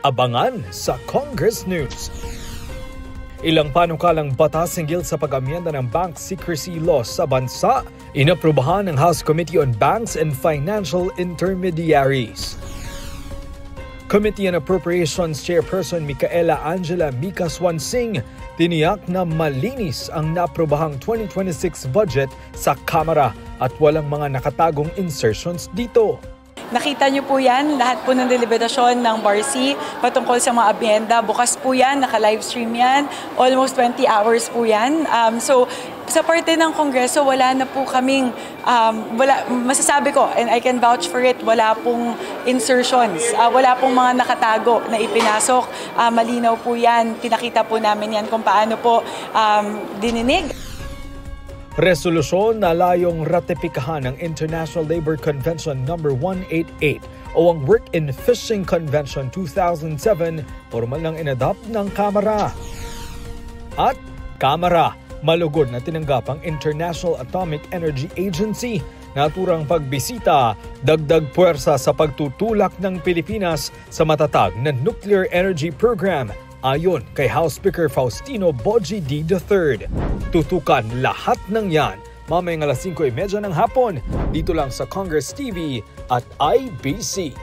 Abangan sa Congress News. Ilang panukalang batas hinggil sa pag-amyenda ng bank secrecy law sa bansa, inaprubahan ng House Committee on Banks and Financial Intermediaries. Committee on Appropriations Chairperson Micaela Angela Mica Swansing tiniyak na malinis ang naprobahang 2026 budget sa Kamara at walang mga nakatagong insertions dito. Nakita niyo po yan, lahat po ng deliberasyon ng BARC patungkol sa mga abyenda. Bukas po yan, naka-livestream yan, almost 20 hours po yan. So sa parte ng Kongreso, wala na po kaming, masasabi ko, and I can vouch for it, wala pong insertions, wala pong mga nakatago na ipinasok. Malinaw po yan, pinakita po namin yan kung paano po dininig. Resolusyon na layong ratipikahan ng International Labor Convention No. 188 o ang Work in Fishing Convention 2007 formal nang inadopt ng Kamara. At Kamara, malugod na tinanggap ang International Atomic Energy Agency naturang pagbisita, dagdag puwersa sa pagtutulak ng Pilipinas sa matatag na nuclear energy program. Ayon kay House Speaker Faustino Boji D. III, tutukan lahat ng yan mamayang 5:30 ng hapon dito lang sa Congress TV at IBC.